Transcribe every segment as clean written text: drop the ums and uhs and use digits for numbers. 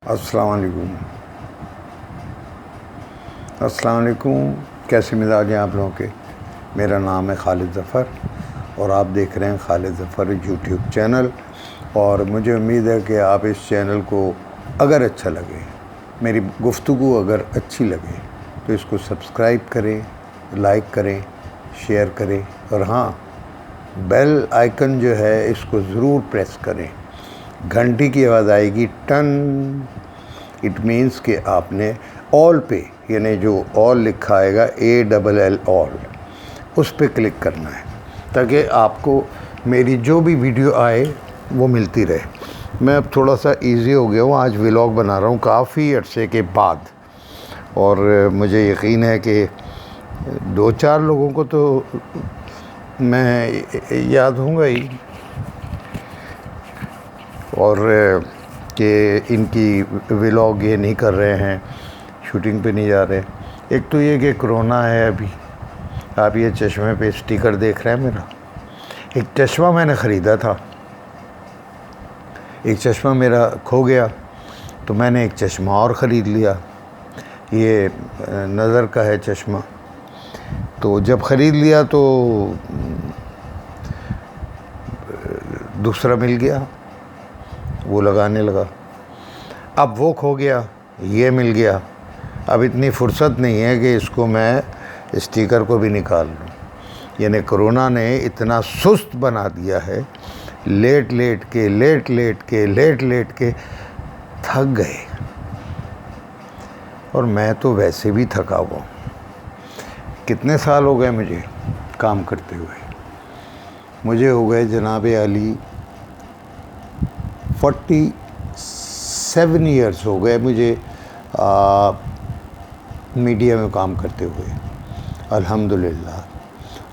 السلام علیکم کیسے مزاج ہیں آپ لوگوں کے؟ میرا نام ہے خالد ظفر اور آپ دیکھ رہے ہیں خالد ظفر یوٹیوب چینل، اور مجھے امید ہے کہ آپ اس چینل کو اگر اچھا لگے، میری گفتگو اگر اچھی لگے تو اس کو سبسکرائب کریں، لائک کریں، شیئر کریں، اور ہاں بیل آئیکن جو ہے اس کو ضرور پریس کریں۔ گھنٹی کی آواز آئے گی ٹن، اٹ مینس کہ آپ نے آل پہ، یعنی جو آل لکھا آئے گا ALL آل، اس پہ کلک کرنا ہے تاکہ آپ کو میری جو بھی ویڈیو آئے وہ ملتی رہے۔ میں اب تھوڑا سا ایزی ہو گیا ہوں، آج ولاگ بنا رہا ہوں کافی عرصے کے بعد، اور مجھے یقین ہے کہ 2-4 لوگوں کو تو میں یاد ہوں گا ہی، اور کہ ان کی ولاگ یہ نہیں کر رہے ہیں، شوٹنگ پہ نہیں جا رہے۔ ایک تو یہ کہ کرونا ہے ابھی، آپ یہ چشمے پہ اسٹیکر دیکھ رہے ہیں میرا، ایک چشمہ میں نے خریدا تھا، ایک چشمہ میرا کھو گیا تو میں نے ایک چشمہ اور خرید لیا، یہ نظر کا ہے چشمہ، تو جب خرید لیا تو دوسرا مل گیا، وہ لگانے لگا، اب وہ کھو گیا، یہ مل گیا، اب اتنی فرصت نہیں ہے کہ اس کو میں اسٹیکر کو بھی نکال لوں۔ یعنی کرونا نے اتنا سست بنا دیا ہے، لیٹ لیٹ کے تھک گئے، اور میں تو ویسے بھی تھکا ہوا ہوں۔ کتنے سال ہو گئے مجھے کام کرتے ہوئے؟ مجھے ہو گئے جناب علی 47 ایئرس ہو گئے مجھے میڈیا میں کام کرتے ہوئے، الحمدللہ۔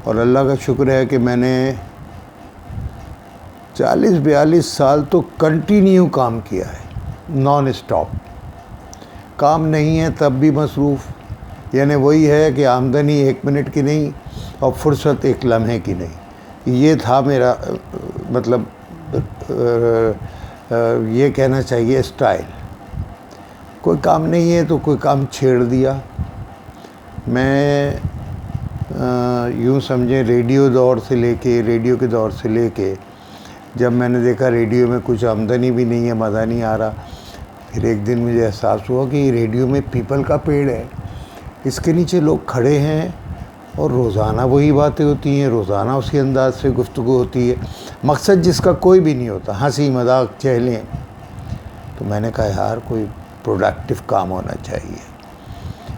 اور اللہ کا شکر ہے کہ میں نے 40-42 سال تو کنٹینیو کام کیا ہے، نان اسٹاپ۔ کام نہیں ہے تب بھی مصروف، یعنی وہی ہے کہ آمدنی 1 منٹ کی نہیں اور فرصت 1 لمحے کی نہیں۔ یہ تھا میرا مطلب یہ کہنا چاہیے اسٹائل۔ کوئی کام نہیں ہے تو کوئی کام چھیڑ دیا۔ میں یوں سمجھیں ریڈیو کے دور سے لے کے جب میں نے دیکھا ریڈیو میں کچھ آمدنی بھی نہیں ہے، مزہ نہیں آ رہا، پھر ایک دن مجھے احساس ہوا کہ ریڈیو میں پیپل کا پیڑ ہے، اس کے نیچے لوگ کھڑے ہیں اور روزانہ وہی باتیں ہوتی ہیں، روزانہ اسی انداز سے گفتگو ہوتی ہے، مقصد جس کا کوئی بھی نہیں ہوتا، ہنسی مذاق چہلیں۔ تو میں نے کہا یار کوئی پروڈکٹیو کام ہونا چاہیے،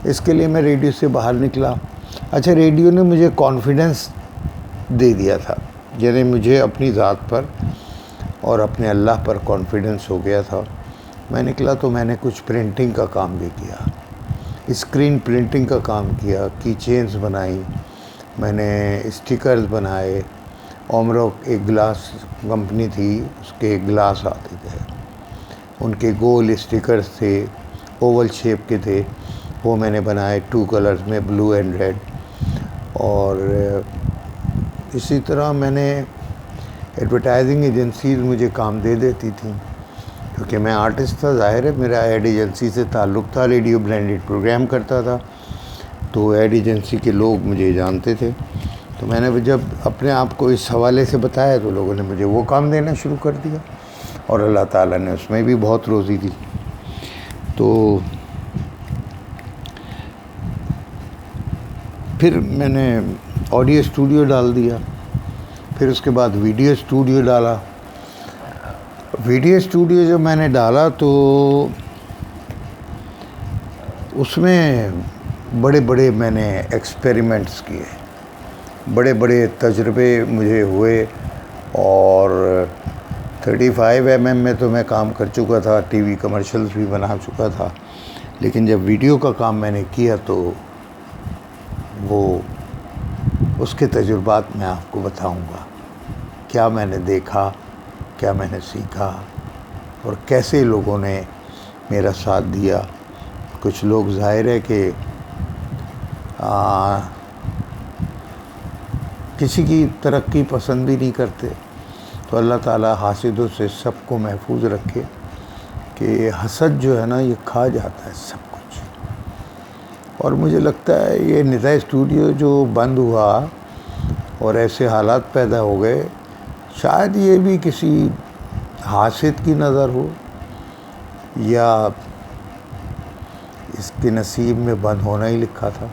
اس کے لیے میں ریڈیو سے باہر نکلا۔ اچھا، ریڈیو نے مجھے کانفیڈنس دے دیا تھا، یعنی مجھے اپنی ذات پر اور اپنے اللہ پر کانفیڈنس ہو گیا تھا۔ میں نکلا تو میں نے کچھ پرنٹنگ کا کام بھی کیا، اسکرین پرنٹنگ کا کام کیا، کی چینز بنائی، میں نے اسٹیکرز بنائے۔ اومرو ایک گلاس کمپنی تھی، اس کے گلاس آتے تھے، ان کے گول اسٹیکرز تھے، اوول شیپ کے تھے، وہ میں نے بنائے 2 کلرز میں، بلو اینڈ ریڈ۔ اور اسی طرح میں نے ایڈورٹائزنگ ایجنسیز مجھے کام دے دیتی تھیں، کیونکہ میں آرٹسٹ تھا، ظاہر ہے میرا ایڈ ایجنسی سے تعلق تھا، ریڈیو برانڈڈ پروگرام کرتا تھا، تو ایڈ ایجنسی کے لوگ مجھے جانتے تھے۔ تو میں نے جب اپنے آپ کو اس حوالے سے بتایا تو لوگوں نے مجھے وہ کام دینا شروع کر دیا، اور اللہ تعالیٰ نے اس میں بھی بہت روزی دی۔ تو پھر میں نے آڈیو اسٹوڈیو ڈال دیا، پھر اس کے بعد ویڈیو اسٹوڈیو ڈالا۔ ویڈیو اسٹوڈیو جب میں نے ڈالا تو اس میں بڑے بڑے میں نے ایکسپیریمنٹس کیے، بڑے بڑے تجربے مجھے ہوئے، اور 35 mm میں تو میں کام کر چکا تھا، ٹی وی کمرشلز بھی بنا چکا تھا، لیکن جب ویڈیو کا کام میں نے کیا تو وہ اس کے تجربات میں آپ کو بتاؤں گا، کیا میں نے دیکھا، کیا میں نے سیکھا، اور کیسے لوگوں نے میرا ساتھ دیا۔ کچھ لوگ ظاہر ہے کہ کسی کی ترقی پسند بھی نہیں کرتے، تو اللہ تعالیٰ حاسدوں سے سب کو محفوظ رکھے کہ حسد جو ہے نا یہ کھا جاتا ہے سب کچھ. اور مجھے لگتا ہے یہ ندا اسٹوڈیو جو بند ہوا اور ایسے حالات پیدا ہو گئے، شاید یہ بھی کسی حاسد کی نظر ہو یا اس کے نصیب میں بند ہونا ہی لکھا تھا.